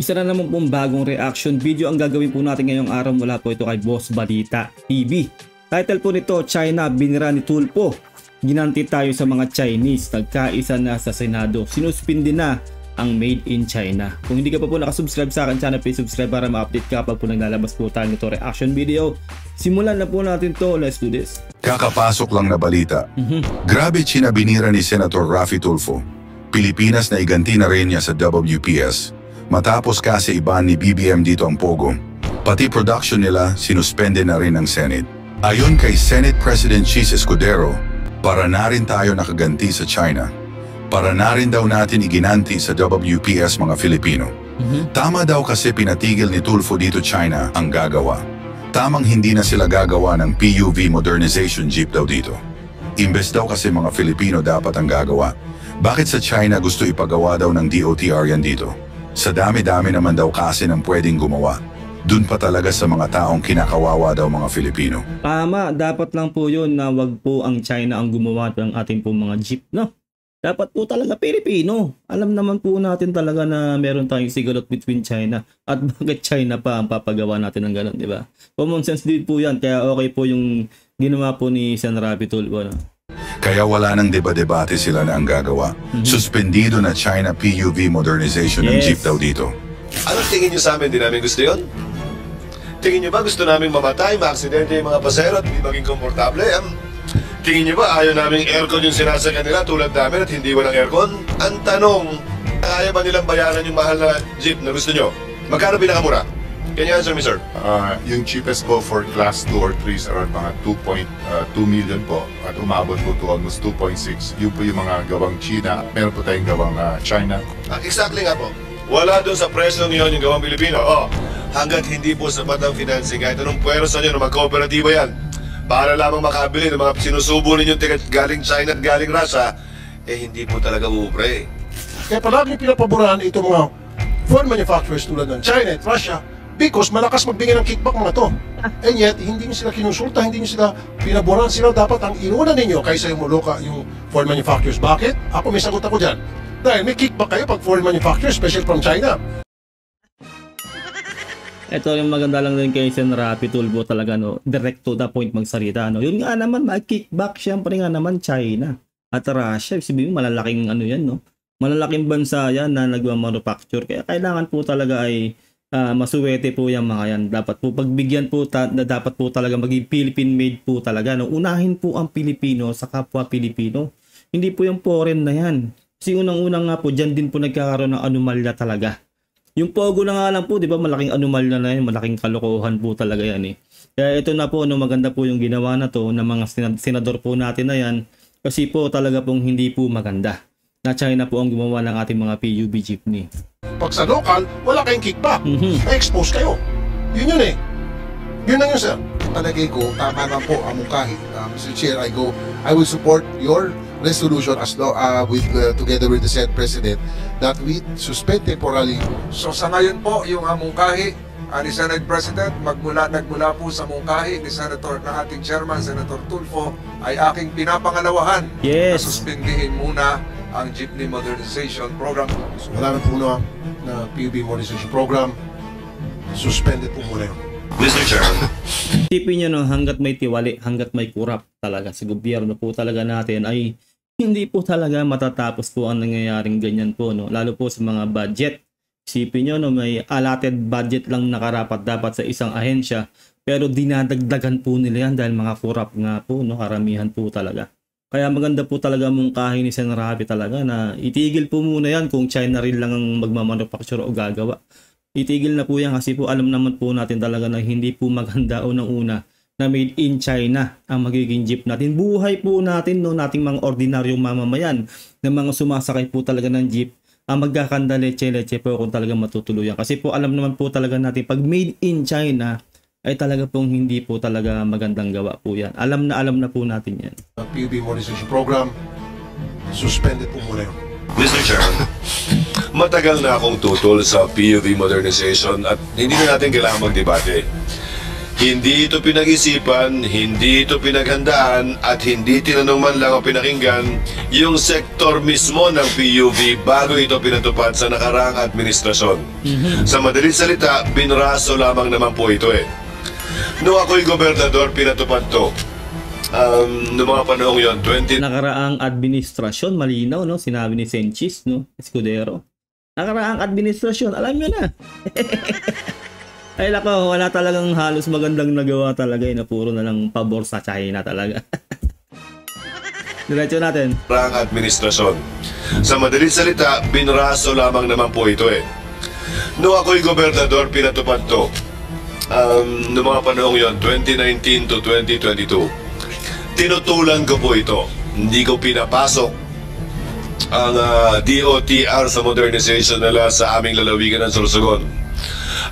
Isa na naman pong bagong reaction video ang gagawin po natin ngayong araw mula po ito kay Boss Balita TV. Title po nito, China binira ni Tulfo. Ginanti tayo sa mga Chinese, nagkaisa na sa Senado. Sinuspindi na ang Made in China. Kung hindi ka pa po nakasubscribe sa akin channel, please subscribe para ma-update ka pag po naglalabas po tayo nito reaction video. Simulan na po natin to, let's do this. Kakapasok lang na balita. Grabe China binira ni Senator Raffy Tulfo. Pilipinas na iganti na rin niya sa WPS. Matapos kasi iban ni BBM dito ang pogo. Pati production nila sinuspende na rin ng Senate. Ayon kay Senate President Chis Escudero, para na rin tayo nakaganti sa China. Para na rin daw natin iginanti sa WPS mga Filipino. Tama daw kasi pinatigil ni Tulfo dito China ang gagawa. Tamang hindi na sila gagawa ng PUV modernization jeep daw dito. Imbes daw kasi mga Filipino dapat ang gagawa. Bakit sa China gusto ipagawa daw ng DOTR yan dito? Sa dami-dami naman daw kasi ng pwedeng gumawa. Dun pa talaga sa mga taong kinakawawa daw mga Filipino. Tama, dapat lang po yun na wag po ang China ang gumawa ng ating po mga jeep, no? Dapat po talaga Pilipino. Alam naman po natin talaga na meron tayong sigalot between China. At bakit China pa ang papagawa natin ng gano'n, di ba? Common sense din po yan, kaya okay po yung ginawa po ni Sen. Raffy Tulfo, no? Kaya wala nang deba-debate sila na ang gagawa. Suspendido na China PUV modernization ng jeep daw dito. Anong tingin nyo sa amin? Di namin gusto yun? Tingin nyo ba gusto namin mamatay, maaksidente yung mga pasero at hindi maging komportable? Tingin nyo ba ayaw namin aircon yung sinasakyan nila tulad namin at hindi walang aircon? Ang tanong, ayaw ba nilang bayaran yung mahal na jeep na gusto nyo? Magkano pinakamura? Can you answer me, sir? Yung cheapest po for class 2 or 3 is around mga 2.2 million po at umabot po to almost 2.6. Yun po yung mga gawang China. Meron po tayong gawang China. Exactly nga po. Wala doon sa presyo ngayon yung gawang Pilipino. Hanggat hindi po sapat ang financing, kahit anong puwersa nyo na magkooperatiba yan, para lamang makabili ng mga sinusubo ninyong ticket galing China at galing Russia, hindi po talaga ubre. Kaya palaging pinapaborahan itong mga foreign manufacturers tulad ng China at Russia because malakas magbigay ng kickback mga to. And yet, hindi nyo sila kinusulta, hindi nyo sila pinaborahan. Sila dapat ang inuuna ninyo kaysa yung muluka yung foreign manufacturers. Bakit? Ako may sagot ako dyan. Dahil may kickback kayo pag foreign manufacturers, special from China. Ito yung maganda lang din kay Sen. Raffy Tulfo talaga, no? Direct to the point magsalita, no? Yun nga naman, mag-kickback siyempre nga naman China at Russia. Sabihin, malalaking ano yan, no? Malalaking bansa yan na nagmamanufacture. Kaya kailangan po talaga ay masuwete po yung mga yan. Dapat po pagbigyan po na dapat po talaga maging Philippine made po talaga, no? Unahin po ang Pilipino sa kapwa Pilipino. Hindi po yung foreign na yan. Kasi unang-unang nga po, dyan din po nagkakaroon ng anomalya talaga. Yung pogo na nga lang po, di ba, malaking anomalya na yan, malaking kalokohan po talaga yan eh. Kaya ito na po, no, maganda po yung ginawa na to ng mga senador po natin na yan. Kasi po talaga pong hindi po maganda na China po ang gumawa ng ating mga PUV jeepney. Pag sa local, wala kayong kickback. Expose kayo. Yun eh. Yun lang yun, sir. Palagay ko, tama na po ang mungkahi. Mr. Chair, I will support your resolution as together with the Senate President that we suspend temporarily. So sa ngayon po, yung mungkahi ni Senate President, nagmula po sa mungkahi ni Senator na ating Chairman, Senator Tulfo, ay aking pinapangalawahan na suspindihin muna ang Jeepney Modernization Program. So wala na po na PUV Modernization Program. Suspended po muna yun. Mr. Chairman. Tipin nyo, no, hanggat may tiwali, hanggat may kurap talaga sa gobyerno po talaga natin ay hindi po talaga matatapos po ang nangyayaring ganyan po, no? Lalo po sa mga budget. Isipin nyo, no, may allotted budget lang nakarapat dapat sa isang ahensya pero dinadagdagan po nila yan dahil mga kurap nga po, no? Karamihan po talaga. Kaya maganda po talaga mungkahi ni Sen. Raffy talaga na itigil po muna yan kung China rin lang ang magmamanufacture o gagawa. Itigil na po yan kasi po alam naman po natin talaga na hindi po maganda unang-una na made in China ang magiging jeep natin. Buhay po natin, no, nating mga ordinaryong mamamayan na mga sumasakay po talaga ng jeep ang magkakanda leche-leche po kung talaga matutuluyan. Kasi po alam naman po talaga natin pag made in China ay talaga pong hindi po talaga magandang gawa po yan. Alam na po natin yan. PUV Modernization Program, suspended po muna yun. Mr. Chairman, matagal na akong tutol sa PUV modernization at hindi na natin kailangan magdebate. Hindi ito pinag-isipan, hindi ito pinaghandaan, at hindi tinanong man lang o pinakinggan yung sektor mismo ng PUV bago ito pinatupad sa nakaraang administrasyon. Sa madaling salita, binraso lamang naman po ito eh. Noong ako'y gobernador, pinatupad to. Noong mga panahong yon, nakaraang administrasyon, malinaw, no? Sinabi ni Senchis, no? Escudero. Nakaraang administrasyon, alam nyo na. Ay lako, wala talagang halos magandang nagawa talaga na puro na lang pabor sa China talaga. Diretso natin. Nakaraang administrasyon. Sa madaling salita, binraso lamang naman po ito eh. Noong ako'y gobernador, pinatupad to. Noong mga panahong yon, 2019 to 2022. Tinutulan ko po ito. Hindi ko pinapasok ang DOTR sa modernization nila sa aming lalawigan ng Sorsogon.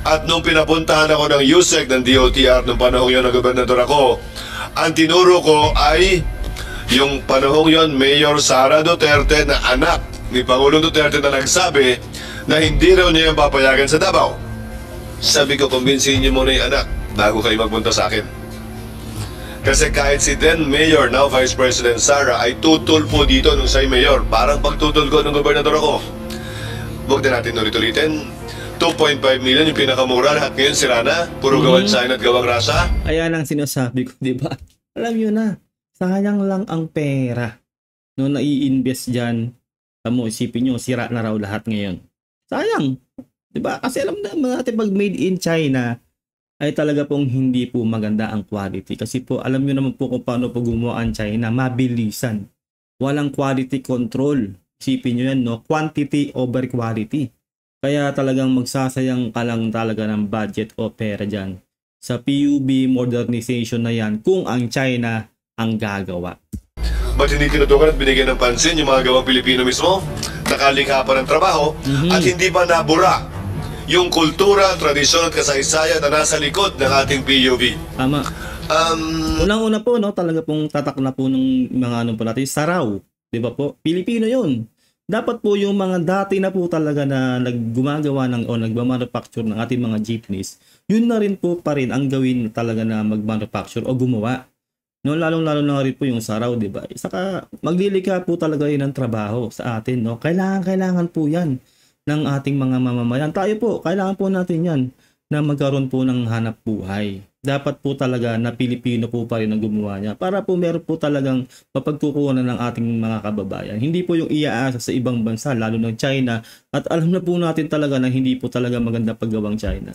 At nung pinapuntahan ako ng USEC ng DOTR nung panahong yon na gobernador ako, ang tinuro ko ay yung panahong yon Mayor Sara Duterte na anak ni Pangulong Duterte na nagsabi na hindi raw niya yung papayagan sa Davao. Sabi ko, kumbinsihin niyo muna yung anak bago kayo magpunta sa akin. Kasi kahit si then Mayor, now Vice President Sara, ay tutol po dito nung siya'y Mayor. Parang pagtutol ko nung gobernador ako. Huwag na natin ulit-ulitin. 2.5 million yung pinakamura, lahat ngayon sira na. Puro gawang China at gawang Russia. Ayan ang sinasabi ko, di ba? Alam nyo na, sayang lang ang pera. No, nai-invest dyan. Tamo, isipin nyo, sira na raw lahat ngayon. Sayang. Di ba? Kasi alam naman natin pag made in China, ay talaga pong hindi po maganda ang quality. Kasi po, alam nyo naman po kung paano po gumawa ang China, mabilisan. Walang quality control. Isipin nyo yan, no? Quantity over quality. Kaya talagang magsasayang ka lang talaga ng budget o pera dyan sa PUB modernization na yan kung ang China ang gagawa. Ba't hindi tinutukan at binigyan ng pansin yung mga gawang Pilipino mismo? Nakalikha pa ng trabaho at hindi ba nabura yung kultura, tradisyon at kasaysayan na nasa likod ng ating PUB? Tama. Unang-una po, no, talaga pong tatak na po ng mga ano po natin, saraw. Di ba po? Pilipino yun. Dapat po yung mga dati na po talaga na naggumagawa ng o nagmamanufacture ng ating mga jeepneys, yun na rin po pa rin ang gawin talaga na magmanufacture o gumawa. No, lalong-lalo na rin po yung saraw, di ba? Saka maglilika po talaga yun ng trabaho sa atin, no? Kailangan po yan ng ating mga mamamayan. Tayo po, kailangan po natin yan na magkaroon po ng hanap buhay. Dapat po talaga na Pilipino po pa rin ang gumawa niya para po meron po talagang mapagkukunan ng ating mga kababayan. Hindi po yung iaasa sa ibang bansa, lalo ng China. At alam na po natin talaga na hindi po talaga maganda paggawang China.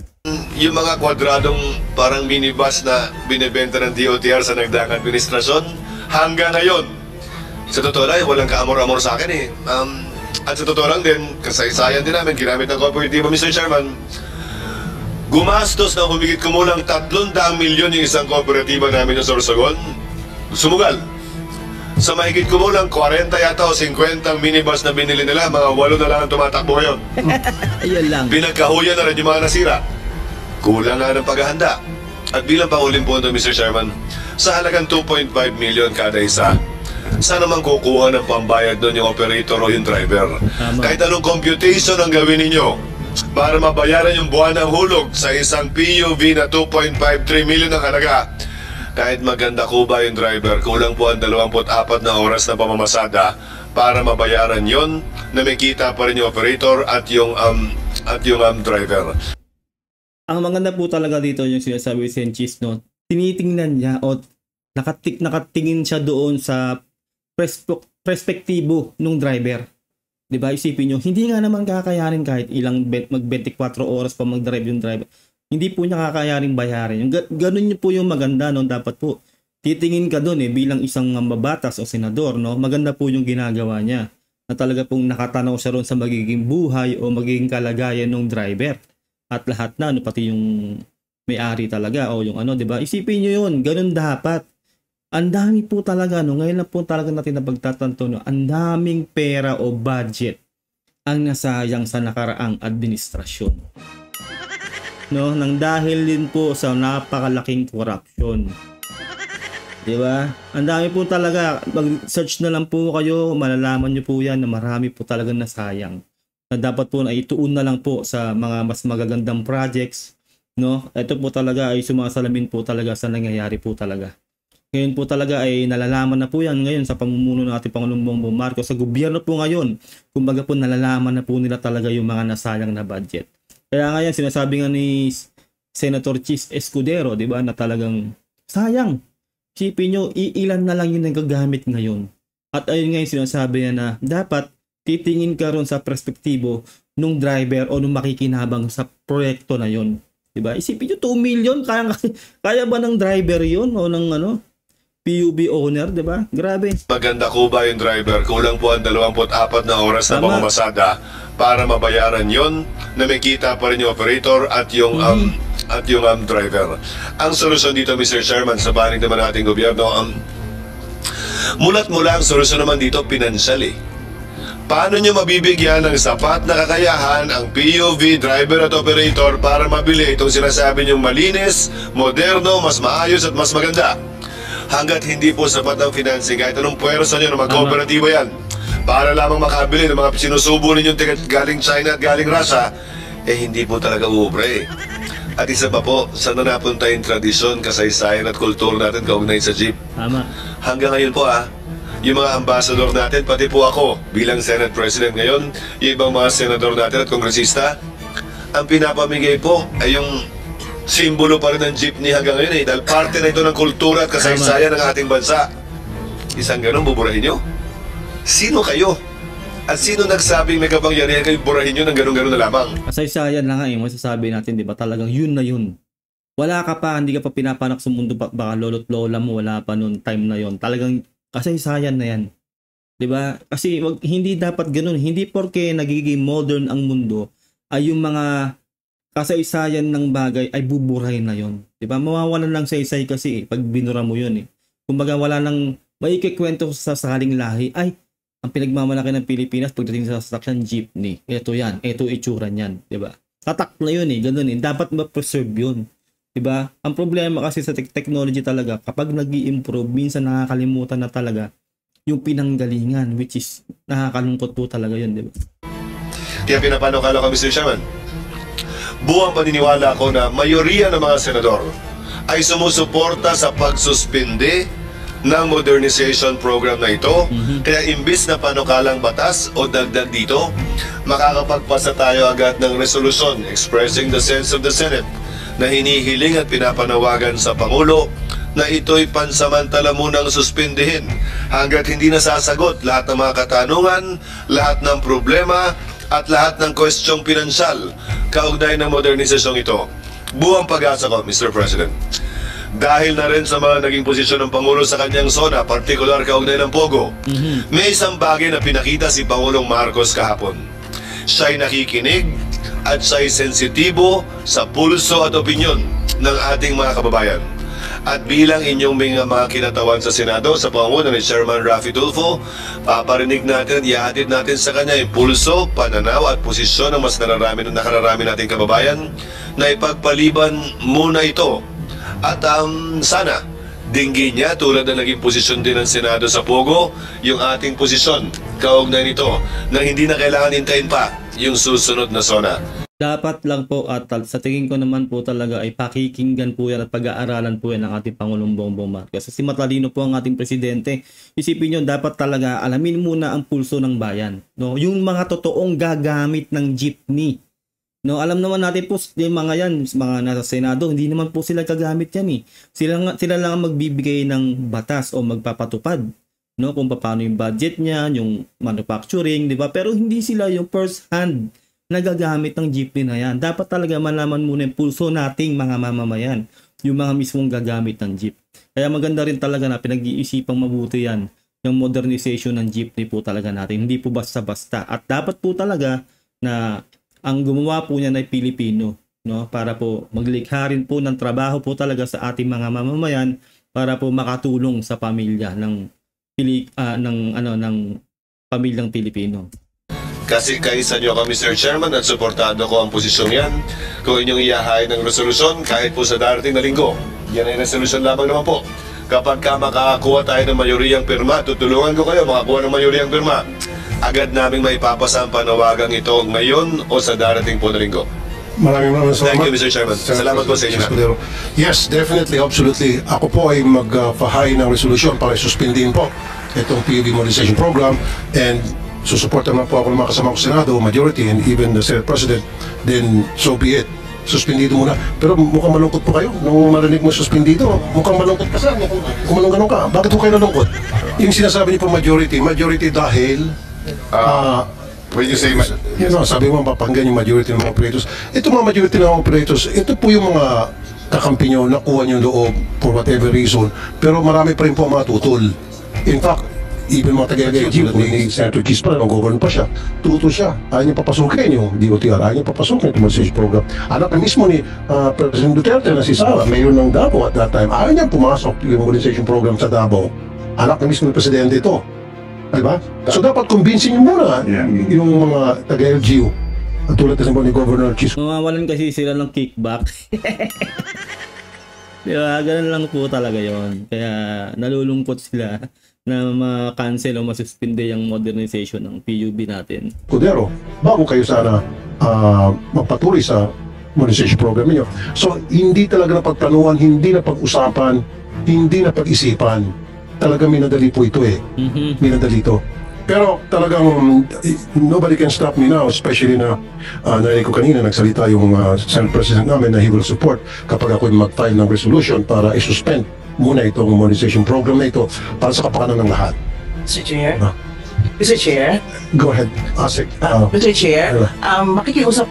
Yung mga kwadradong parang minibus na binibenta ng DOTR sa nagdaang administrasyon, hanggang ngayon, sa totoo lang, walang kaamor-amor sa akin eh. At sa totoo lang din, kasaysayan din namin, ginamit ng kooperatiba, Mr. Chairman, gumastos na humigit kumulang 300 milyon yung isang kooperatiba namin sa Sorsogon. Sumugal. Sa mahigit kumulang 40 yata o 50 minibus na binili nila, mga 8 na lang ang tumatakbo ngayon. Ayun lang. Pinagkahuyan na rin yung mga nasira. Kulang nga ng paghahanda. At bilang panguling punto, Mr. Chairman, sa halagang 2.5 million kada isa, saan naman kukuha ng pambayad doon yung operator o yung driver? Tama. Kahit anong computation ang gawin ninyo para mabayaran yung buwan ng hulog sa isang PUV na 2.53 million ang halaga. Kahit maganda ko ba yung driver, kulang po ang 24 na oras na pamamasada para mabayaran yon na may kita pa rin yung operator at yung driver. Ang maganda po talaga dito yung sinasabi si Senchis, no? Tinitingnan niya o nakatingin siya doon sa perspektibo ng driver. Diba, isipin nyo, hindi nga naman kakayanin kahit ilang mag-24 oras pa mag-drive yung driver. Hindi po niya kakayanin bayarin. Yung ganun nyo po yung maganda, no? Dapat po, titingin ka doon bilang isang mababatas o senador, no? Maganda po yung ginagawa niya. Na talaga pong nakatanaw siya ron sa magiging buhay o magiging kalagayan ng driver. At lahat na, no? Pati yung may-ari talaga o yung ano, diba? Isipin nyo yun, ganun dapat. Ang dami po talaga, no? Ngayon na po talaga natin napagtatanto, no? Ang daming pera o budget ang nasayang sa nakaraang administrasyon. No? Nang dahil din po sa napakalaking corruption. Diba? Ang dami po talaga. Mag-search na lang po kayo, malalaman nyo po yan na marami po talaga nasayang. Na dapat po na ituon na lang po sa mga mas magagandang projects no? Ito po talaga ay sumasalamin po talaga sa nangyayari po talaga. Ngayon po talaga ay nalalaman na po yan ngayon sa pamumuno ng ating Pangulong Bongbong Marcos, sa gobyerno po ngayon. Kumbaga po nalalaman na po nila talaga yung mga nasayang na budget. Kaya ngayon sinasabi nga ni Senator Chis Escudero, di ba, na talagang sayang. Isipin nyo, iilan na lang yung nagagamit ngayon. At ayun ngayon sinasabi niya na dapat titingin ka ron sa perspektibo nung driver o nung makikinabang sa proyekto na yon. Di ba? Isipin nyo, 2 million, kaya ba ng driver yon o ng PUB owner, di ba? Grabe. Maganda ko ba yung driver? Kulang po ang 24 na oras na pamamasada para mabayaran yon na may kita pa rin yung operator at yung driver. Ang solusyon dito, Mr. Chairman, sa panig naman nating gobyerno, mulat mula ang solusyon naman dito, pinansyal eh. Paano nyo mabibigyan ng sapat na kakayahan ang PUV, driver at operator para mabili itong sinasabi nyong malinis, moderno, mas maayos at mas maganda? Hanggat hindi po sapat ang financing, kahit anong puwersa nyo na mag-kooperatiba yan, para lamang makabili ng mga sinusubo ninyong ticket galing China at galing Russia, hindi po talaga ubre. At isa pa po, saan na napunta yung tradisyon, kasaysayan at kultur natin kaugnay sa jeep? Tama. Hanggang ngayon po yung mga ambassador natin, pati po ako bilang Senate President ngayon, yung ibang mga senador natin at kongresista, ang pinapamigay po ay yung simbolo pa rin ng jeepney hanggang ngayon dahil parte na ito ng kultura at kasaysayan ng ating bansa. Isang ganun, buburahin nyo? Sino kayo? At sino nagsabing may kapangyarihan kayo burahin nyo ng ganun-ganun na lamang? Kasaysayan na nga masasabi natin, di ba? Talagang yun na yun. Wala ka pa, hindi ka pa pinapanak sa mundo, baka lolo't lola mo, wala pa noon time na yon. Talagang kasaysayan na yan. Di ba? Kasi hindi dapat ganun. Hindi porke nagiging modern ang mundo ay yung mga kasaysayan ng bagay ay buburahin na yon. Di ba? Mawawalan lang saysay kasi pag binura mo yun eh. Kumbaga wala nang maikikwento sa sakaling lahi. Ay, ang pinagmamalaki ng Pilipinas pagdating sa sasakyan, jeepney. Ito yan. Ito itsura niyan. Di ba? Tatak na yun eh. Ganun eh. Dapat ma-preserve yun. Di ba? Ang problema kasi sa technology talaga, kapag nag-i-improve, minsan nakakalimutan na talaga yung pinanggalingan, which is nakakalungkot po talaga yun. Di ba? Kaya pinapanukala ko, Mr. Chairman, buwang paniniwala ko na mayoriya ng mga senador ay sumusuporta sa pagsuspindi ng modernization program na ito. Kaya imbis na panukalang batas o dagdag dito, makakapagpasa tayo agad ng resolusyon expressing the sense of the Senate na hinihiling at pinapanawagan sa Pangulo na ito'y pansamantala munang suspindihin hanggat hindi nasasagot lahat ng mga katanungan, lahat ng problema at lahat ng kwestyong pinansyal kaugnay ng modernisasyong ito. Buwang pag-asa ko, Mr. President. Dahil na rin sa mga naging posisyon ng Pangulo sa kanyang zona, partikular kaugnay ng Pogo, may isang bagay na pinakita si Pangulong Marcos kahapon. Siya'y nakikinig at siya'y sensitibo sa pulso at opinyon ng ating mga kababayan. At bilang inyong mga kinatawan sa Senado sa pangunguna ni Chairman Raffy Tulfo, paparinig natin at ihatid natin sa kanya yung pulso, pananaw at posisyon ng mas nakararami nating kababayan na ipagpaliban muna ito. At sana dinggin niya tulad na naging posisyon din ng Senado sa Pogo yung ating posisyon kaugnay nito na hindi na kailangan hintayin pa yung susunod na zona. Dapat lang po at sa tingin ko naman po talaga ay pakikinggan po yan at pag-aaralan po yan ng ating Pangulong Bongbong Marcos. Kasi matalino po ang ating presidente. Isipin nyo, dapat talaga alamin muna ang pulso ng bayan. No? Yung mga totoong gagamit ng jeepney. No, alam naman natin po yung mga yan, mga nasa Senado, hindi naman po sila gagamit yan eh. Sila lang ang magbibigay ng batas o magpapatupad. No, kung paano yung budget niya, yung manufacturing, di ba? Pero hindi sila yung first hand nagagamit ng jeepney na yan. Dapat talaga malaman muna yung pulso nating mga mamamayan, yung mga mismong gagamit ng jeep. Kaya maganda rin talaga na pinag-iisipang mabuti yan, yung modernization ng jeepney po talaga natin. Hindi po basta-basta. At dapat po talaga na ang gumawa po niyan ay Pilipino, no? Para po maglikha rin po ng trabaho po talaga sa ating mga mamamayan para po makatulong sa pamilya ng pamilyang Pilipino. Kasi kaisa nyo ako, Mr. Chairman, at suportado ko ang posisyon yan. Kung inyong iyahain ng resolusyon, kahit po sa darating na linggo, yan ay resolusyon lamang naman po. Kapag makakakuha tayo ng mayoriyang pirma, tutulungan ko kayo makakuha ng mayoriyang pirma. Agad naming maipapasa ang panawagang ito ngayon o sa darating po na linggo. Maraming salamat. Thank you, Mr. Chairman. Salamat po sa inyo. Yes, definitely, absolutely. Ako po ay mag-fahay ng resolusyon para suspindihin po itong PUV modernization program, and susuporta naman po ako ng mga kasama ko sa Senado, majority, and even the Senate President. Then, so be it. Suspendido muna. Pero mukhang malungkot po kayo nung marinig mo suspendido. Mukhang malungkot ka saan. Kung ganun ka, bakit po kayo nalungkot? Yung sinasabi niyo po majority dahil when you say sabi mo papakinggan yung majority ng mga operators. Ito mga majority ng mga operators, ito po yung mga kakampi nyo, nakuha nyo loob for whatever reason. Pero marami pa rin po mga tutol. In fact, even mga taga-LG, tulad ni Senator Kiss pa, nag-govern pa siya, tutol siya. Ayaw niya papasukin yung DOTR, ayaw niya papasukin yung modernization program. Anak na mismo ni President Duterte na si Sara, mayor ng Davao at that time, ayaw niya pumasok yung modernization program sa Davao. Anak na mismo ni Presidente ito. Diba? So dapat convincing nyo muna yung mga taga-LGU at tulad kasi ni Governor Chis. Mawawalan kasi sila ng kickback. Diba? Ganun lang po talaga yon. Kaya nalulungkot sila na ma-cancel o masuspinde yung modernization ng PUB natin. Kudero, bago kayo sana magpatuloy sa modernization program niyo. So hindi talaga napagplanuhan, hindi napag-usapan, hindi napag-isipan. Talagang minadali po ito minadali ito. Pero talagang nobody can stop me now, especially na narinig ko kanina nagsalita yung Senate President namin na he will support kapag ako mag-file ng resolution para i-suspend muna itong modernization program na ito para sa kapakanan ng lahat. Mr. Chair? Mr. Chair? Go ahead, Asik. Mr. Chair, makikiusap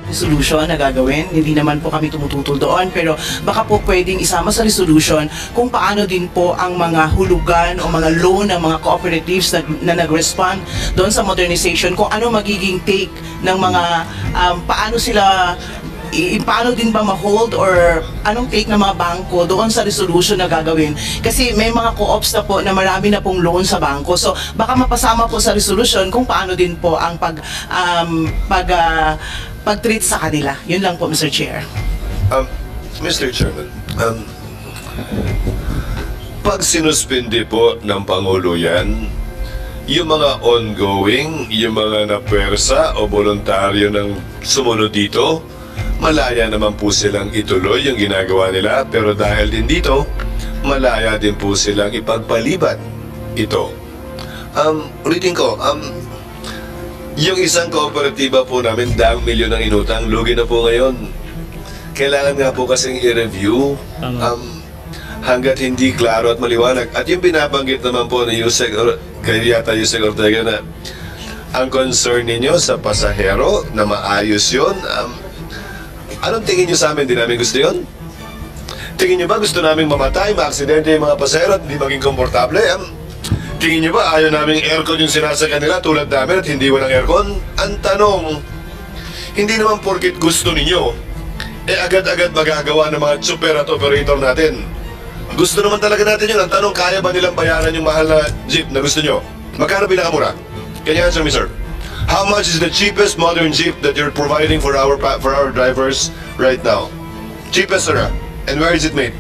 resolution na gagawin. Hindi naman po kami tumututol doon, pero baka po pwedeng isama sa resolution kung paano din po ang mga hulugan o mga loan ng mga cooperatives na nag-respond doon sa modernization, kung ano magiging take ng mga paano sila paano din ba ma-hold or anong take ng mga bangko doon sa resolution na gagawin. Kasi may mga co-ops na po na marami na pong loan sa bangko. So baka mapasama po sa resolution kung paano din po ang pag-treat sa kanila. Yun lang po, Mr. Chair. Mr. Chairman, pag sinuspindi po ng Pangulo yan, yung mga ongoing, yung mga napwersa o voluntaryo ng sumunod dito, malaya naman po silang ituloy yung ginagawa nila, pero dahil din dito, malaya din po silang ipagpaliban ito. Ulitin ko, yung isang kooperatiba po namin, 100 milyon ang inutang, lugi na po ngayon. Kailangan nga po kasing i-review hanggat hindi klaro at maliwanag. At yung binabanggit naman po ni Yusek, kaya yata Yusek Ortega na ang concern ninyo sa pasahero na maayos yun, anong tingin nyo sa amin? Di namin gusto yun? Tingin nyo ba gusto namin mamatay, maaksidente yung mga pasahero at hindi maging komportable? Tingin nyo ba ayaw namin aircon yung sinasakyan nila tulad namin at hindi walang aircon? Ang tanong, hindi naman porkit gusto ninyo, agad-agad magagawa ng mga super at operator natin. Gusto naman talaga natin yun. Ang tanong, kaya ba nilang bayaran yung mahal na jeep na gusto nyo? Magkano pinakamura? Can you answer me, sir? How much is the cheapest modern jeep that you're providing for our drivers right now? Cheapest, sir? And where is it made?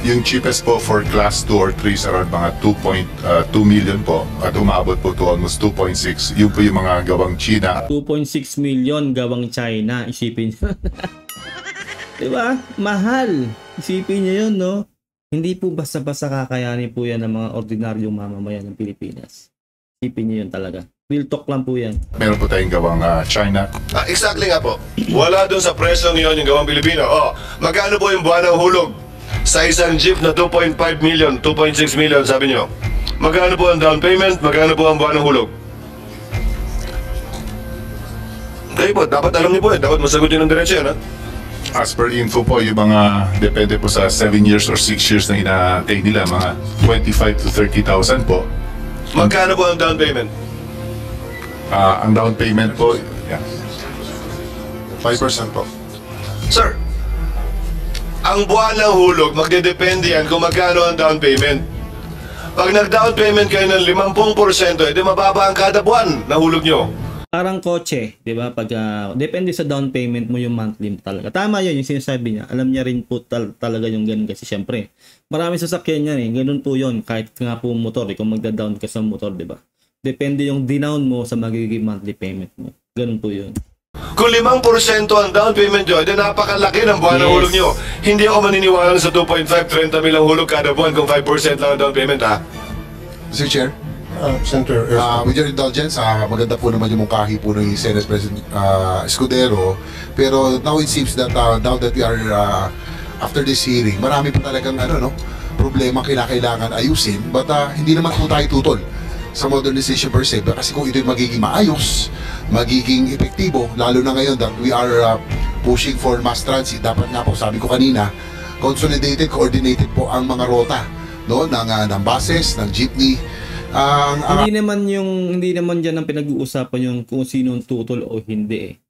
Yung cheapest po for class 2 or 3 is around mga 2.2 million po at umabot po to almost 2.6. Yun po yung mga gawang China. 2.6 million gawang China, isipin nyo. Diba? Mahal. Isipin nyo yun, no? Hindi po basta-basta kakayanin po yan ng mga ordinaryong mamamayan ng Pilipinas. Isipin nyo yun talaga. Real talk lang po yan. Meron po tayong gawang China. Exactly nga po. Wala dun sa presyong yun yung gawang Pilipino. Magkano po yung buwan ng hulog? Sa isang jeep na 2.5 million, 2.6 million, sabi nyo. Magkano po ang down payment? Magkano po ang buwan ng hulog? Kayo po, dapat alam niyo po Dapat masagot yun ng diretso yan, ha? As per info po, yung mga depende po sa 7 years or 6 years na ina-take nila, mga 25 to 30,000 po. Magkano po ang down payment? Ang down payment po, 5% po. Sir, ang buwan ng hulog, magdedepende yan kung magkano ang down payment. Pag nag-down payment kayo ng 50%, edi mababa ang kada buwan na hulog nyo. Parang kotse, di ba? Pag depende sa down payment mo yung monthly talaga. Tama yun, yung sinasabi niya. Alam niya rin po talaga yung ganun kasi syempre, marami sasakyan yan ganun po yun. Kahit nga po motor, kung magda-down ka sa motor, di ba? Depende yung dinown mo sa magiging monthly payment mo. Ganun po yun. Kung 5% ang down payment nyo, then napakalaki ng buwan ng hulog nyo. Hindi ako maniniwala sa 2.5, 30 mil ang hulog kada buwan kung 5% lang ang down payment, ha? Mr. Chair, Senator with your indulgence, maganda po naman yung mungkahi po ng Senate President Escudero. Pero now it seems that now that we are after this hearing, marami pa talagang problema kailangan ayusin. But hindi naman po tayo tutol sa modernization per se. Kasi kung ito'y magiging maayos, magiging epektibo, lalo na ngayon that we are pushing for mass transit, dapat nga po, sabi ko kanina, consolidated, coordinated po ang mga rota, no, ng buses, ng jeepney. Hindi naman diyan ang pinag-uusapan yung kung sino ang tutol o hindi eh.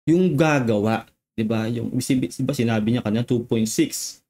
Yung gagawa, 'di ba? Yung diba sinabi niya kanina 2.6.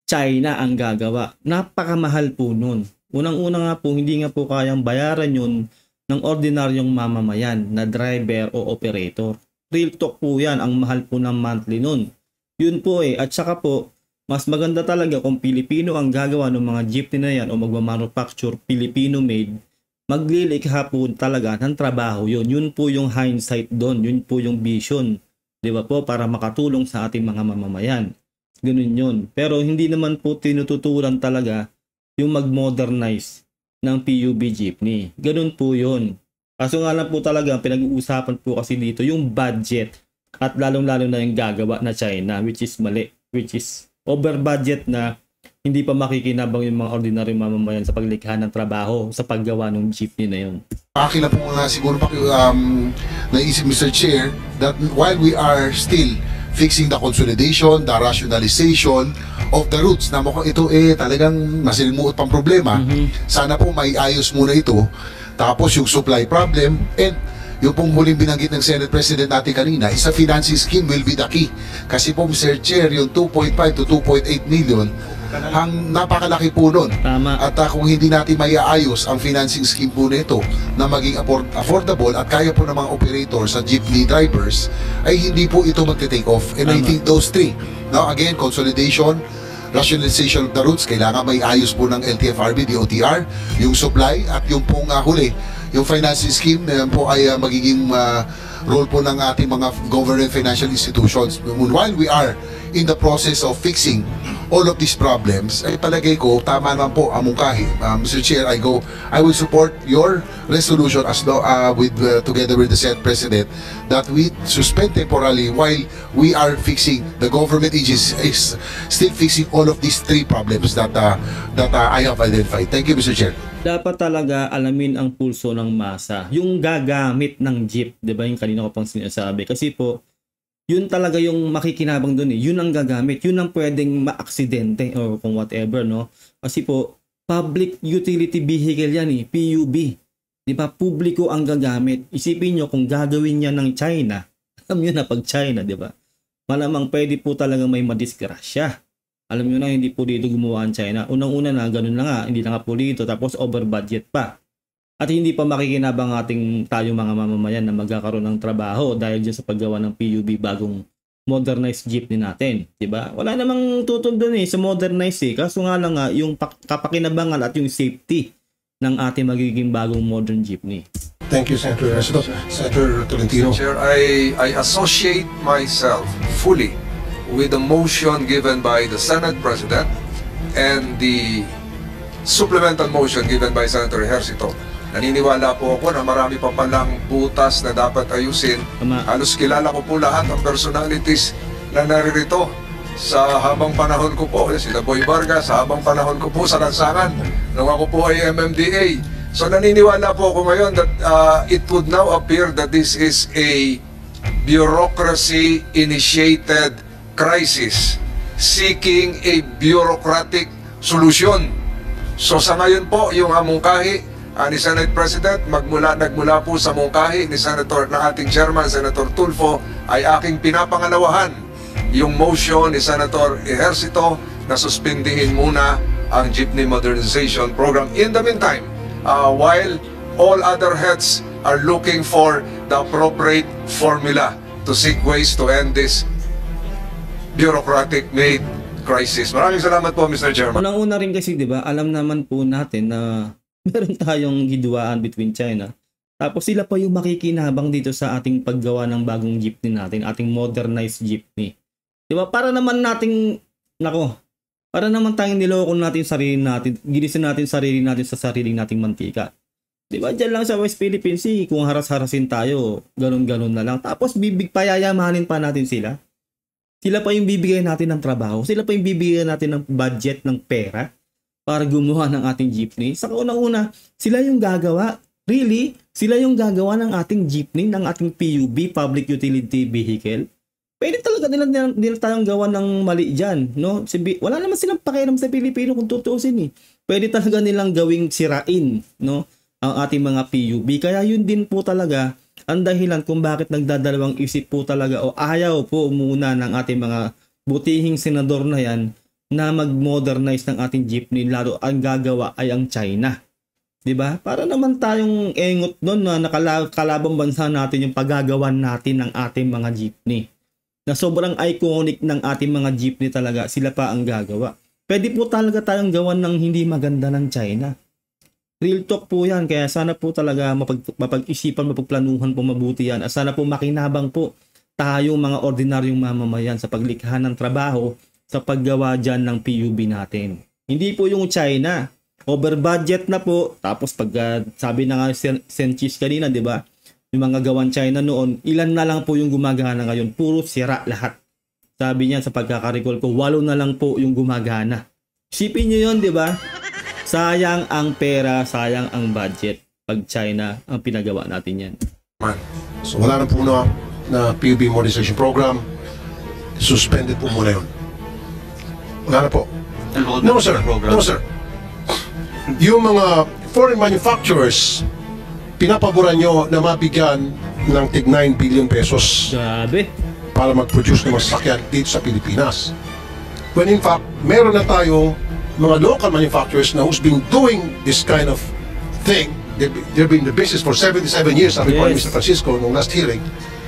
China ang gagawa. Napakamahal po noon. Unang-una nga po, hindi nga po kayang bayaran yun ng ordinaryong mamamayan na driver o operator. Real talk po yan, ang mahal po ng monthly nun. Yun po eh, at saka po, mas maganda talaga kung Pilipino ang gagawa ng mga jeepney na yan o magmamanufacture Filipino-made, maglilikha po talaga ng trabaho yun. Yun po yung hindsight doon, yun po yung vision. Di ba po? Para makatulong sa ating mga mamamayan. Ganun yun. Pero hindi naman po tinututulan talaga yung mag-modernize ng PUB jeepney. Ganun po yun. Kaso nga lang po talaga, pinag-uusapan po kasi dito yung budget at lalong-lalo na yung gagawa na China, which is mali, which is over budget na hindi pa makikinabang yung mga ordinary mamamayan sa paglikha ng trabaho sa paggawa ng jeepney na yun. Akin na po nga siguro naisip Mr. Chair that while we are still fixing the consolidation, the rationalization of the routes na mukhang ito talagang masilimuot pang problema. Sana po may ayos muna ito. Tapos yung supply problem and yung pong huling binanggit ng Senate President natin kanina, isa financing scheme will be the key. Kasi po Mr. Chair, yung 2.5 to 2.8 million, napakalaki po nun. Tama. At kung hindi natin maiaayos ang financing scheme po nito na maging affordable at kaya po ng mga operators at jeepney drivers, ay hindi po ito magte-take off. And I think those three, now again, consolidation, rationalization of the routes, kailangan may ayos po ng LTFRB, DOTR, yung supply at yung pong huli, yung financing scheme po ay magiging role po ng ating mga government financial institutions. While we are in the process of fixing all of these problems, ay palagay ko, tama naman po ang mungkahi. Mr. Chair, I will support your resolution as together with the Senate President that we suspend temporarily while we are fixing, the government agency is still fixing all of these three problems that I have identified. Thank you, Mr. Chair. Dapat talaga alamin ang pulso ng masa. Yung gagamit ng jeep, 'di ba? Yung kanina ko pang sinasabi. Kasi po, yun talaga yung makikinabang doon eh. Yun ang gagamit. Yun ang pwedeng maaksidente or kung whatever, no? Kasi po, public utility vehicle yan eh. PUB. 'Di ba? Publiko ang gagamit. Isipin nyo kung gagawin niya ng China. Alam nyo na pag China, 'di ba? Malamang pwede po talaga may madisgrasya. Alam nyo na, hindi po dito gumawa ang China. Unang-una na, ganun na nga, hindi na nga po dito, tapos over budget pa. At hindi pa makikinabang tayo mga mamamayan na magkakaroon ng trabaho dahil dyan sa paggawa ng PUB bagong modernized jeepney natin. Diba? Wala namang tutol dun sa modernized eh. Kaso nga lang yung kapakinabangan at yung safety ng ating magiging bagong modern jeepney. Thank you, Senator Ernesto. Senator Tolentino. Chair, I associate myself fully with the motion given by the Senate President and the supplemental motion given by Senator Ejercito. Naniniwala po ako na marami pa palang butas na dapat ayusin. Halos kilala ko po lahat ng personalities na naririto sa habang panahon ko po. Sila Boy Vargas, sa habang panahon ko po sa lansangan nung ako po ay MMDA. So naniniwala po ako ngayon that it would now appear that this is a bureaucracy-initiated crisis seeking a bureaucratic solution. So sa ngayon po, yung mungkahi ni Senate President, nagmula po sa mungkahi ni ng ating Chairman, Senator Tulfo, ay aking pinapangalawahan yung motion ni Senator Ejercito na suspindihin muna ang Jeepney Modernization Program. In the meantime, while all other heads are looking for the appropriate formula to seek ways to end this bureaucratic-made crisis. Maraming salamat po, Mr. Chairman. Unang-una rin kasi, di ba, alam naman po natin na meron tayong hidwaan between China Tapos sila pa yung makikinabang dito sa ating paggawa ng bagong jeepney natin, ating modernized jeepney. Diba? Para naman tayong niloko natin sarili natin, ginisin natin sarili natin sa sariling nating mantika. Diba? Diyan lang sa West Philippine Sea, kung haras-harasin tayo, ganun-ganun na lang. Tapos payayamanin pa natin sila. Sila pa yung bibigyan natin ng trabaho. Sila pa yung bibigyan natin ng budget, ng pera para gumawa ng ating jeepney. Sa kauna-una, sila yung gagawa. Really? Sila yung gagawa ng ating jeepney, ng ating PUV, Public Utility Vehicle. Pwede talaga nila tayong gawa ng mali dyan. No? Wala naman silang pakialam sa Pilipino kung tutuusin eh. Pwede talaga nilang gawing sirain, no? Ang ating mga PUV. Kaya yun din po talaga ang dahilan kung bakit nagdadalawang isip po talaga o ayaw po muna ng ating mga butihing senador na yan na mag-modernize ng ating jeepney, lalo ang gagawa ay ang China. 'Di ba? Para naman tayong engot doon na nakalabang bansa natin yung paggagawan natin ng ating mga jeepney. Na sobrang iconic ng ating mga jeepney talaga, sila pa ang gagawa. Pwede po talaga tayong gawan ng hindi maganda ng China. Real talk po yan, kaya sana po talaga mapag-isipan, mapagplanuhan po mabuti yan. At sana po makinabang po tayong mga ordinaryong mamamayan sa paglikha ng trabaho sa paggawa dyan ng PUV natin. Hindi po yung China, over budget na po, tapos pag sabi na nga Senchis kanina, di ba? Yung mga gawan China noon, ilan na lang po yung gumagana ngayon, puro sira lahat. Sabi niya sa pagkakarecall ko, 8 na lang po yung gumagana. Isipin nyo yun, di ba? Sayang ang pera, sayang ang budget pag China ang pinagawa natin yan. So wala na po na PUV modernization program. Suspended po muna yun. Wala na po. No sir, no sir. Yung mga foreign manufacturers, pinapaboran nyo na mabigyan ng tig 9 billion pesos. Grabe. Para mag-produce ng masakyan dito sa Pilipinas. When in fact, meron na tayong mga local manufacturers na who's been doing this kind of thing. They've been in the business for 77 years, sabi ko ni Mr. Francisco nung last hearing.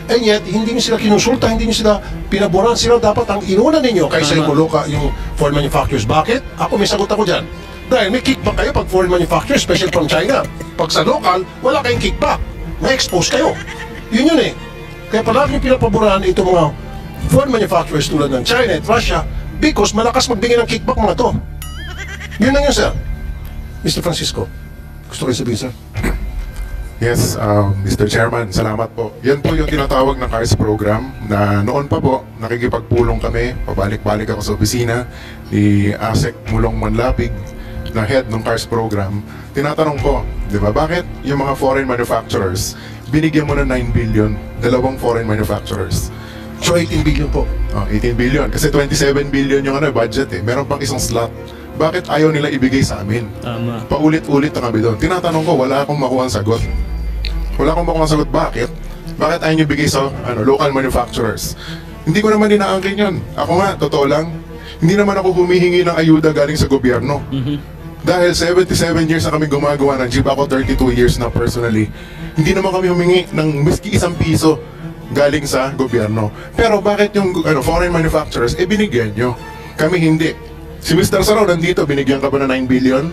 And yet, hindi nyo sila kinonsulta, hindi nyo sila pinaboran. Sila dapat ang inuna ninyo kaysa yung foreign manufacturers. Bakit? Ako may sagot ako dyan. Dahil may kickback kayo pag foreign manufacturers, especially from China. Pag sa local, wala kayong kickback. May expose kayo. Yun eh. Kaya palagi pinapaboran itong mga foreign manufacturers tulad ng China at Russia because malakas magbigay ng kickback mga to. Yun lang yun, sir. Mr. Francisco, gusto kayo sabihin, sir? Yes, Mr. Chairman, salamat po. Yan po yung tinatawag na CARS program na noon pa po, nakikipagpulong kami, pabalik-balik ako sa opisina ni ASEC Mulong Manlapig na head ng CARS program. Tinatanong ko, di ba, bakit yung mga foreign manufacturers, binigyan mo ng 9 billion, dalawang foreign manufacturers? So 18 billion po. 18 billion, kasi 27 billion yung budget eh. Meron pang isang slot. Bakit ayaw nila ibigay sa amin? Tama. Paulit-ulit na kami doon. Tinatanong ko, wala akong makuha ang sagot. Wala akong makuha ang sagot. Bakit? Bakit ayaw nyo ibigay sa local manufacturers? Hindi ko naman inaangkin yun. Ako nga, totoo lang, hindi naman ako humihingi ng ayuda galing sa gobyerno. Dahil 77 years na kami gumagawa ng jeep, ako 32 years na personally. Hindi naman kami humingi ng miski isang piso galing sa gobyerno. Pero bakit yung foreign manufacturers, binigyan nyo? Kami hindi. Si Mr. Saraw nandito, binigyan ka ba na 9 billion?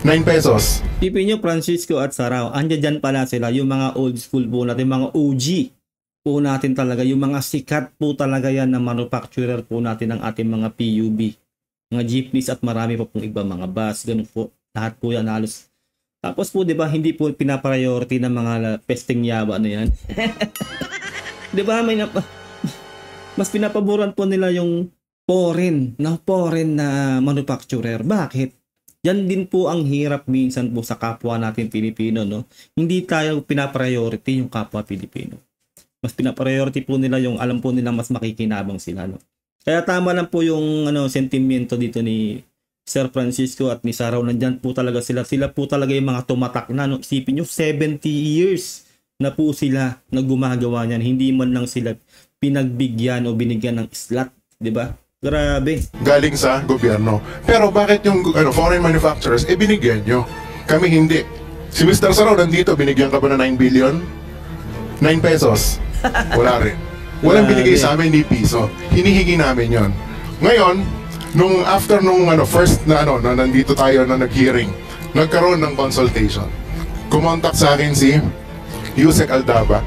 9 pesos. Tipin nyo, Francisco at Saraw, andyan dyan pala sila, yung mga old school po natin, mga OG po natin talaga, yung mga sikat po talaga yan na manufacturer po natin ng ating mga PUV, mga jeepneys at marami pa pong iba, mga bus, ganun po. Lahat po yan halos. Tapos po, di ba, hindi po pinapriority ng mga pesting yawa na yan. Di ba, mas pinapaboran po nila yung foreign na manufacturer. Bakit? Yan din po ang hirap minsan po sa kapwa natin Pilipino, no? Hindi tayo pinapriority yung kapwa Pilipino. Mas pinapriority po nila yung alam po nila mas makikinabang sila, no? Kaya tama lang po yung sentimiento dito ni Sir Francisco at ni Saraw. Nandyan po talaga sila. Sila po talaga yung mga tumatak na, no? Isipin nyo, 70 years na po sila na gumagawa niyan. Hindi man lang sila pinagbigyan o binigyan ng slot, di ba? Grabe. Galing sa gobyerno. Pero bakit yung foreign manufacturers, binigyan nyo? Kami hindi. Si Mr. Saraw nandito, binigyan ka ba na 9 billion? 9 pesos? Wala rin. Walang binigay sa amin ni piso. Hinihingi namin yon. Ngayon, after nung first na nandito tayo na nag-hearing, nagkaroon ng consultation. kumontak sa akin si Yusek Aldaba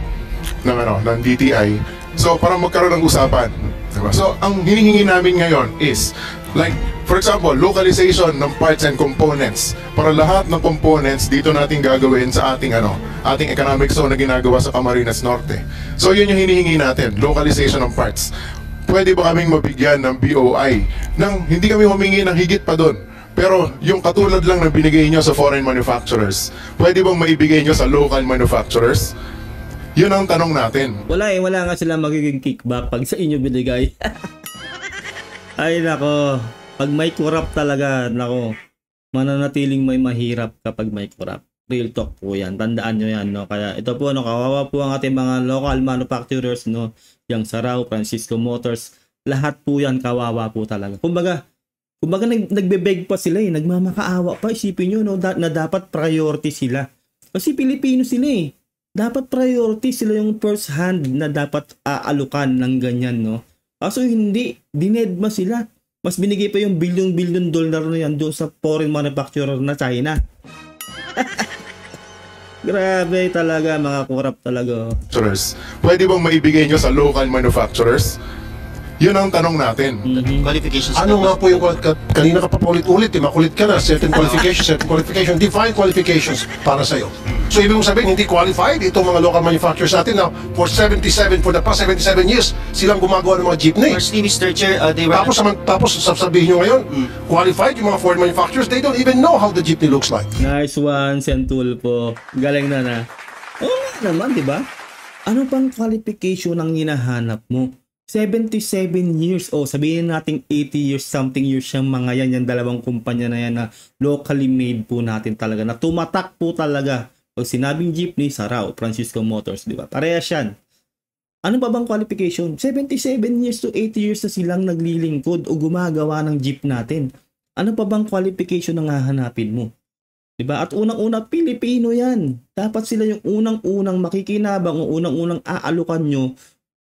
ng DTI. So, para magkaroon ng usapan. Diba? So, ang hinihingi namin ngayon is, like, for example, localization ng parts and components. Para lahat ng components dito natin gagawin sa ating economic zone na ginagawa sa Camarines Norte. So, yun yung hinihingi natin, localization ng parts. Pwede ba kaming mabigyan ng BOI nang hindi kami humingi ng higit pa doon? Pero yung katulad lang na binigay nyo sa foreign manufacturers, pwede bang maibigay nyo sa local manufacturers? Yun ang tanong natin. Wala nga sila magiging kickback pag sa inyo binigay. Ay nako, pag may corrupt talaga, nako, mananatiling may mahirap kapag may corrupt. Real talk po yan, tandaan nyo yan, no? Kaya ito po, no, kawawa po ang ating mga local manufacturers, no? Yang Sarao, Francisco Motors, lahat po yan kawawa po talaga. Kumbaga nagbe-beg pa sila nagmamakaawa pa, isipin nyo, no, na dapat priority sila. Kasi Pilipino sila dapat priority sila yung first hand na dapat aalukan ng ganyan, no? Kaso hindi, dinedma sila. Mas binigay pa yung billion dollar na yan doon sa foreign manufacturer na China. Grabe talaga, mga corrupt talaga. Pwede bang maibigay nyo sa local manufacturers? Yun ang tanong natin. Qualifications. Ano nga po yung kanina ka pa ulit-ulit, makulit ka na, certain qualification, define qualifications para sa'yo. So ibig mong sabihin, hindi qualified itong mga local manufacturers natin na for the past 77 years, silang gumagawa ng mga jeepney. Firstly, Mr. Chair, they were... Tapos sasabihin nyo ngayon, qualified yung mga foreign manufacturers, they don't even know how the jeepney looks like. Nice one, Sentulpo. Galing na. Oo naman, di ba? Ano pang qualification ang hinahanap mo? 77 years, sabihin natin 80 years, something years yung mga yan, yung dalawang kumpanya na yan na locally made po natin talaga, na tumatak po talaga. Pag sinabing jeepney, Sarao, Francisco Motors, di ba? Parehas yan. Ano pa bang qualification? 77 years to 80 years na silang naglilingkod o gumagawa ng jeep natin. Ano pa bang qualification na hahanapin mo? Di ba? At unang-una, Pilipino yan. Dapat sila yung unang-unang makikinabang o unang-unang aalukan nyo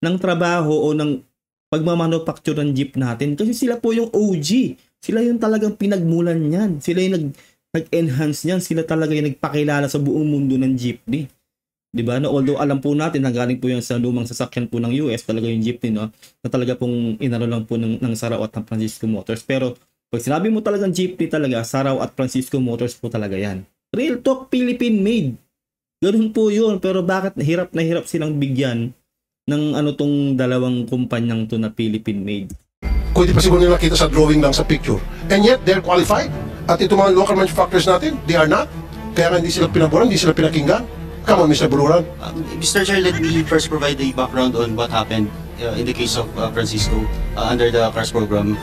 ng trabaho o ng pagmamanufacture ng jeep natin. Kasi sila po yung OG. Sila yung talagang pinagmulan niyan. Sila yung nag-enhance niyan. Sila talaga yung nagpakilala sa buong mundo ng jeepney. Diba? No? Although alam po natin na galing po yung sa lumang sasakyan po ng US, talaga yung jeepney, no? Na talaga pong inano lang po ng Sarao at ng Francisco Motors. Pero pag sinabi mo talagang jeepney talaga, Sarao at Francisco Motors po talaga yan. Real talk, Philippine made. Ganun po yun. Pero bakit na hirap silang bigyan ng tong dalawang kumpanyang to na Philippine made? Kung di pa siguro nila kita sa drawing lang sa picture. And yet, they're qualified. At itong mga local manufacturers natin, they are not. Kaya nga hindi sila pinaboran, hindi sila pinakinggan. Come on, Mr. Buluran. Mr. Chair, let me first provide a background on what happened in the case of Francisco under the CARS program.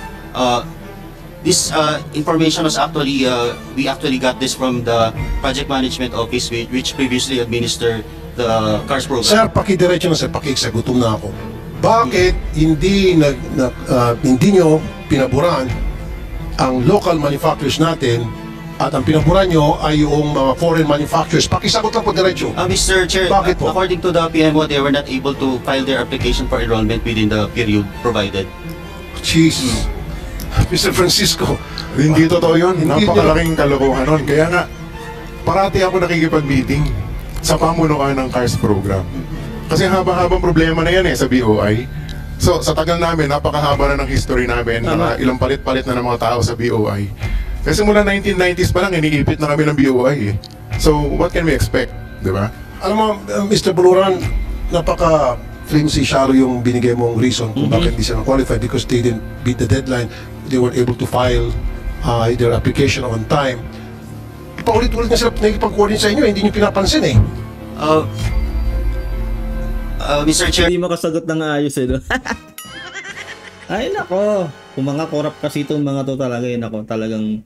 This information was actually, we actually got this from the Project Management Office which previously administered the CARS program. Sir, pakidiretso na sir, pakiksagutom na ako. Bakit hindi nyo pinaboran ang local manufacturers natin at ang pinaboran nyo ay yung mga foreign manufacturers? Pakisagot lang po diretso. Mr. Chair, bakit po? According to the PMO, they were not able to file their application for enrollment within the period provided. Jesus. Mr. Francisco, hindi totoo yun. Napakalaking kalokohan nun. Kaya nga, parati ako nakikipag-meeting sa pamunuan ng CARS program. Kasi haba-habang problema na yan sa BOI. So, sa tagal namin, napakahaba na ng history namin. Ilang palit-palit na ng mga tao sa BOI. Kasi mula 1990s pa lang, iniipit na kami ng BOI. So, what can we expect? Diba? Alam mo, Mr. Buluran, napaka-flimsy, shallow yung binigay mong reason kung bakit hindi sila qualified because they didn't beat the deadline. They weren't able to file their application on time. Paulit-ulit na sila nakikipag-coordinate sa inyo, hindi nyo pinapansin Mr. Chair, hindi makasagot ng ayos no? Ay nako, kung mga corrupt kasi itong mga to talaga nako, talagang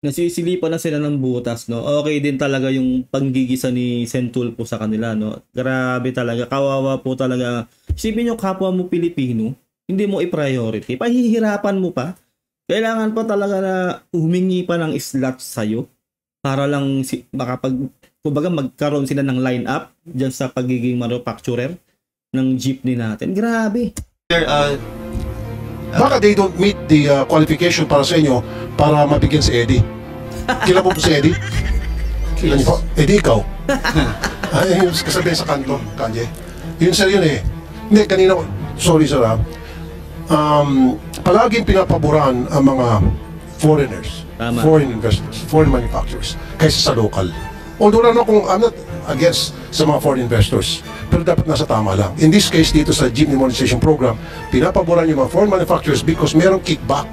nasisilipan na sila ng butas, no? Okay din talaga yung panggigisa ni Sentulpo sa kanila, no? Grabe talaga, kawawa po talaga. Isipin nyo, kapwa mo Pilipino, hindi mo i-priority, pahihirapan mo pa. Kailangan pa talaga na humingi pa ng slot sa'yo para lang kumbaga magkaroon sila ng line-up dyan sa pagiging manufacturer ng jeepney natin. Grabe. Sir, baka they don't meet the qualification para sa inyo para mabigyan si Eddie. Kila po si Eddie? Kila niyo po? Eddie, ikaw? Ay, yung kasabi sa kanto, Kanye. Yun sir yun eh. Hindi, kanina, sorry sir palaging pinapaboran ang mga foreigners, Tama. foreign investors, foreign manufacturers, kaysa sa local. Although I'm not against sa mga foreign investors, pero dapat nasa tama lang. In this case, dito sa jeepney monetization program, pinapaboran yung mga foreign manufacturers because merong kickback.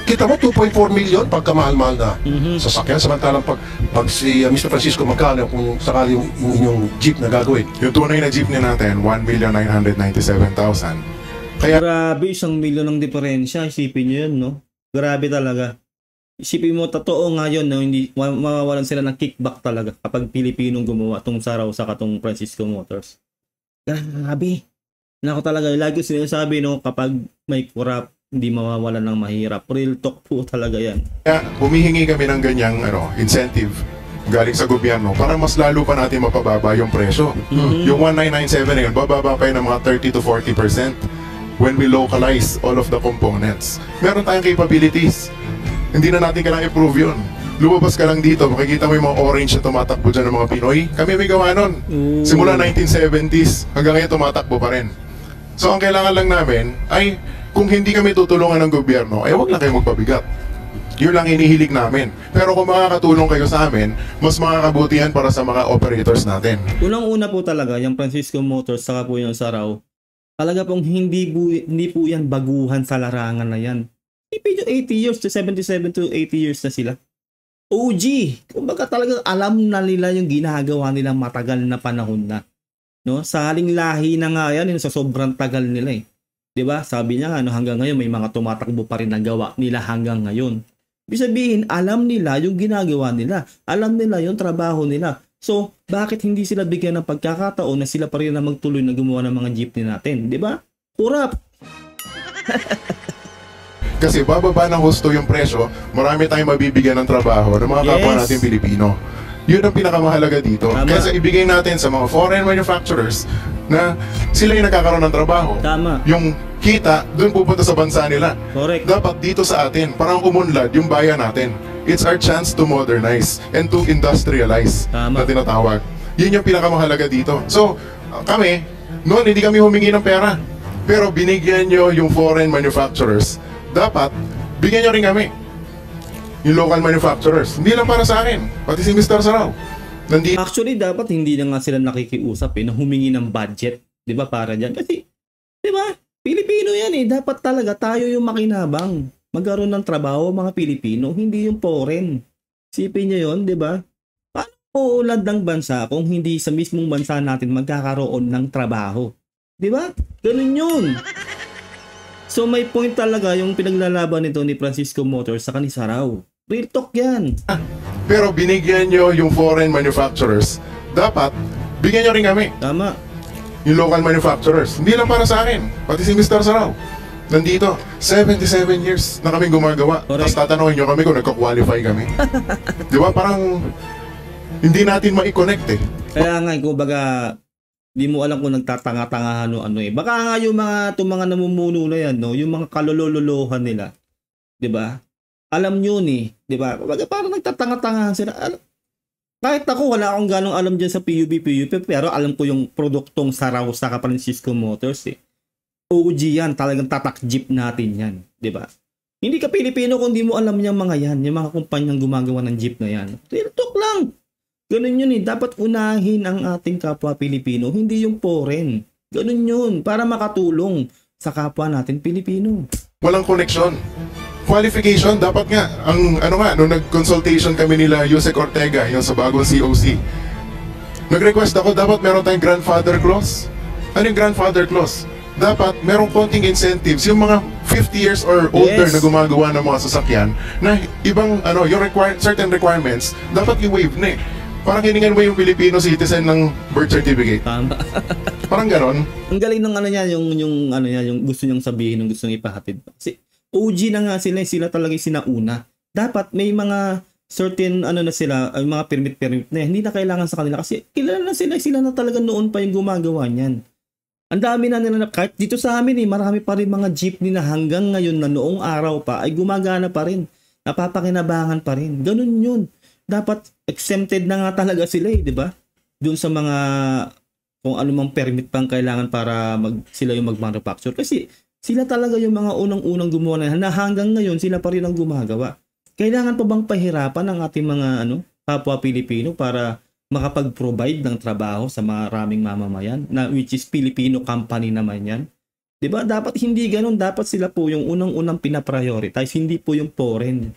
Kita mo, 2.4 million pagkamahal-mahal na sasakyan. Samantalang pag si Mr. Francisco, magkano kung sakali yung inyong jeep na gagawin? Yung tunay na jeepney natin, 1,997,000. Kaya Grabe, 1 milyon ang diferensya. Isipin nyo yun, no? Grabe talaga. Isipin mo, totoo nga yun, no? Hindi, mawawalan sila ng kickback talaga kapag Pilipinong gumawa tong Saraw sa katong Francisco Motors. Grabe. Nako talaga, lagi sinasabi, no? Kapag may kurap, hindi mawawalan ng mahirap. Real talk po talaga yan. humihingi kami ng ganyang incentive galing sa gobyerno para mas lalo pa natin mapababa yung presyo. Yung 1997 na yun, bababa pa yun ng mga 30 to 40% when we localize all of the components. Meron tayong capabilities. Hindi na natin kailangan i-prove yun. Lumabas ka lang dito, makikita mo yung mga orange na tumatakbo dyan ng mga Pinoy. Kami may gawa nun. Simula 1970s, hanggang ngayon tumatakbo pa rin. So ang kailangan lang namin ay kung hindi kami tutulungan ng gobyerno, ay wag lang kayo magpabigat. Yun lang inihilig namin. Pero kung makakatulong kayo sa amin, mas makakabutihan para sa mga operators natin. Unang-una po talaga, yung Francisco Motors, saka po yung Saraw, talaga pong hindi po yan baguhan sa larangan na yan. Hindi 80 years to 77 to 80 years na sila. OG, kumbaga talagang alam na nila yung ginagawa nila matagal na panahon na. No? Saling lahi na nga yan, sa sobrang tagal nila eh. 'Di ba? Sabi niya nga hanggang ngayon may mga tumatakbo pa rin na gawa nila hanggang ngayon. Ibig sabihin, alam nila yung ginagawa nila. Alam nila yung trabaho nila. So, bakit hindi sila bigyan ng pagkakataon na sila pa rin na magtuloy na gumawa ng mga jeepney natin? 'Di ba? Kurap. Kasi bababa ng husto yung presyo, marami tayong mabibigyan ng trabaho ng mga kapwa natin Pilipino. Yun ang pinakamahalaga dito. Tama. Kaya ibigay natin sa mga foreign manufacturers na sila yung nagkakaroon ng trabaho. Tama. Yung kita, dun pupunta sa bansa nila. Correct. Dapat dito sa atin, parang umunlad yung bayan natin. It's our chance to modernize and to industrialize Tama. na tinatawag. Yun yung pinakamahalaga dito. So, kami, noon hindi kami humingi ng pera. Pero binigyan nyo yung foreign manufacturers. Dapat, bigyan nyo rin kami. Yung local manufacturers. Hindi lang para sa akin, pati si Mr. Saraw. Nandito. Actually, dapat hindi na nga sila nakikiusap na humingi ng budget, 'di ba, para diyan. Kasi 'di ba? Pilipino 'yan eh. Dapat talaga tayo yung makinabang. Magkaroon ng trabaho mga Pilipino, hindi yung foreign. Sipin niyo 'yon, 'di ba? Paano uulad ng bansa kung hindi sa mismong bansa natin magkakaroon ng trabaho? 'Di ba? Ganun 'yun. So may point talaga yung pinaglalaban nito ni Francisco Motors sa ni Saraw. Real talk yan. Pero binigyan nyo yung foreign manufacturers. Dapat, bigyan nyo rin kami. Tama. Yung local manufacturers. Hindi lang para sa akin, pati si Mr. Saraw. Nandito, 77 years na kaming gumagawa. Tapos tatanungin nyo kami kung nagko-qualify kami. Di ba? Parang hindi natin ma-connect eh. Kaya nga, kumbaga, di mo alam kung nagtatanga-tangahan o ano eh. Baka nga yung mga namumuno na yan, no? Yung mga kalololohan nila. 'Di ba? Alam nyo ni, 'di ba? Kumbaga parang nagtatanga-tangahan sila. Kahit ako, wala akong ganong alam dyan sa PUP, pero alam ko yung produktong Saraw sa Francisco Motors eh. OG yan, talagang tatak jeep natin yan. 'Di ba? Hindi ka Pilipino kung di mo alam yung mga yan, yung mga kumpanyang gumagawa ng jeep na yan. Real talk lang. Ganun yun eh. Dapat unahin ang ating kapwa Pilipino, hindi yung foreign. Ganun yun. Para makatulong sa kapwa natin Pilipino. Walang connection. Qualification, dapat nga. Nung nag-consultation kami nila, Yusek Ortega, yung sa bagong COC. Nag-request ako, dapat meron tayong grandfather clause. Ano yung grandfather clause? Dapat merong konting incentives yung mga 50 years or older na gumagawa ng mga sasakyan na ibang, yung certain requirements, dapat i-waive na eh. Parang hiningan mo yung Filipino citizen ng birth certificate. Tama. Parang ganon. Ang galing ng yung gusto niyang sabihin, yung gusto niyang ipahatid. Kasi OG na nga sila talaga yung sinauna. Dapat may mga certain mga permit na hindi na kailangan sa kanila kasi kilala na sila na talaga noon pa yung gumagawa niyan. Ang dami na nila, kahit dito sa amin marami pa rin mga jeepney na hanggang ngayon na noong araw pa ay gumagana pa rin. Napapakinabangan pa rin. Ganun yun. dapat exempted na nga talaga sila di ba? Doon sa mga kung ano mang permit pang kailangan para sila yung mag-manufacture. Kasi sila talaga yung mga unang-unang gumawa na hanggang ngayon sila pa rin ang gumagawa. Kailangan pa bang pahirapan ng ating mga kapwa Pilipino para makapag-provide ng trabaho sa maraming mamamayan na which is Filipino company naman yan? Diba? Dapat hindi ganun. Dapat sila po yung unang-unang pinaprioritize, hindi po yung foreign.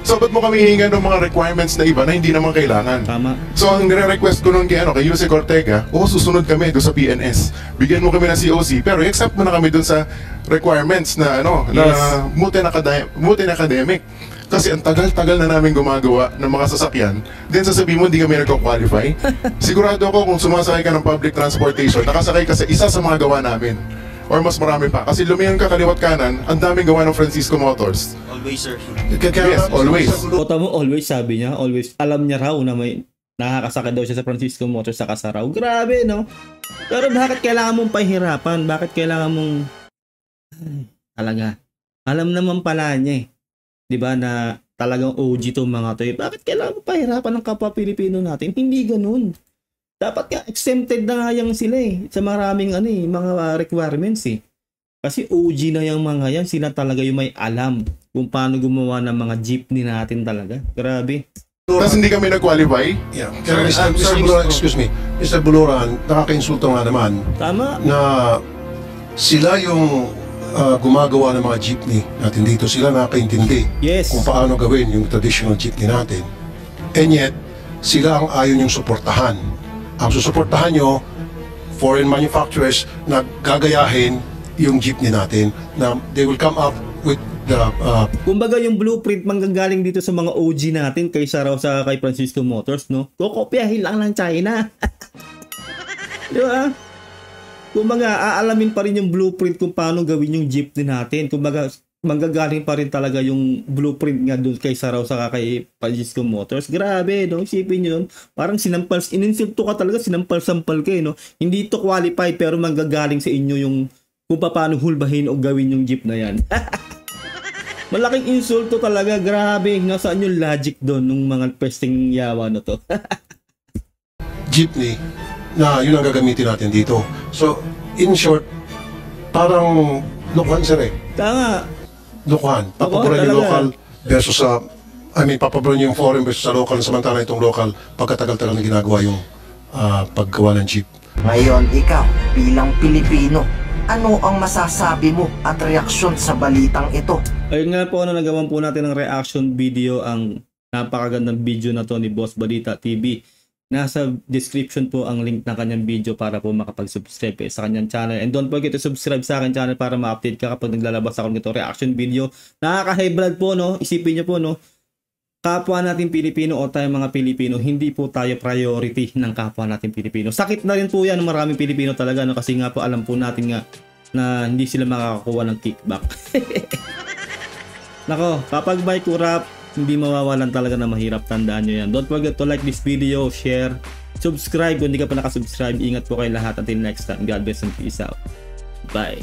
So, ba't mo kami hihingan ng mga requirements na iba na hindi naman kailangan? Tama. So, ang nire-request ko nun kay Yusek Ortega, susunod kami doon sa PNS. Bigyan mo kami ng COC, pero accept mo na kami doon sa requirements na multi-academic. Kasi ang tagal-tagal na namin gumagawa ng mga sasakyan, then sasabihin mo hindi kami nagko-qualify. Sigurado ako kung sumasakay ka ng public transportation, nakasakay ka sa isa sa mga gawa namin. Or mas marami pa. Kasi lumiyan ka kaliwat kanan, ang daming gawa ng Francisco Motors. Always, sir. Yes, always. Kota mo, always sabi niya, always. Alam niya raw na may nakakasakay daw siya sa Francisco Motors sa Kasaraw. Grabe, no? Pero bakit kailangan mong pahirapan? Bakit kailangan mong... talaga. Alam naman pala niya diba na talagang OG to mga to. Bakit kailangan mong pahirapan ng kapwa Pilipino natin? Hindi ganun. Dapat nga exempted na nga yan sila sa maraming mga requirements Kasi OG na yung mga yan, sila talaga yung may alam kung paano gumawa ng mga jeepney natin talaga. Grabe. Tapos hindi kami nag-qualify? Yeah. Pero Mr. Buluran, excuse me. Mr. Buluran, nakaka-insulto nga naman. Tama. Na sila yung gumagawa ng mga jeepney natin dito. Sila nakakaintindi kung paano gawin yung traditional jeepney natin. And yet, sila ang ayaw niyong suportahan. Ang susuportahan nyo, foreign manufacturers na gagayahin yung jeepney natin na they will come up with the... Kumbaga yung blueprint manggagaling dito sa mga OG natin kaysa raw sa kay Francisco Motors, no? Kokopyahin lang ng China. Di ba? Kumbaga, aalamin pa rin yung blueprint kung paano gawin yung jeepney natin. Kumbaga, manggagaling pa rin talaga yung blueprint nga doon kay Saraw sa kay Francisco Motors. Grabe, no? Isipin nyo yun. Parang ininsulto ka talaga, sinampal-sampal kayo, no? Hindi to qualified pero manggagaling sa inyo yung kung paano hulbahin o gawin yung jeep na yan. Malaking insulto talaga. Grabe. Nasaan yung logic doon nung mga pesting yawa na to? Jeepney na yun ang gagamitin natin dito. So, in short, parang lokohan sir Tama. Lokohan. Papaboran yung local versus sa papaboran yung foreign versus sa local, samantala itong local pagkatagal-tagal na ginagawa yung paggawa ng jeep. Ngayon, ikaw, bilang Pilipino, ano ang masasabi mo at reaksyon sa balitang ito? Ayun nga po, nagawan po natin ng reaction video, ang napakagandang video na to ni Boss Balita TV. Nasa description po ang link ng kanyang video para po makapag-subscribe sa kanyang channel. And don't forget to subscribe sa akin channel para ma-update ka kapag naglalabas ako nito reaction video. Nakaka-high blood po, no? Isipin nyo po, no? Kapwa natin Pilipino o tayo mga Pilipino, hindi po tayo priority ng kapwa natin Pilipino. Sakit na rin po yan ng maraming Pilipino talaga, no? Kasi nga po alam po natin nga na hindi sila makakakuha ng kickback. Nako, kapag may kurap, hindi mawawalan talaga na mahirap, tandaan nyo yan. Don't forget to like this video, share, subscribe kung hindi ka pa nakasubscribe. Ingat po kayo lahat. Until next time, God bless and peace out. Bye.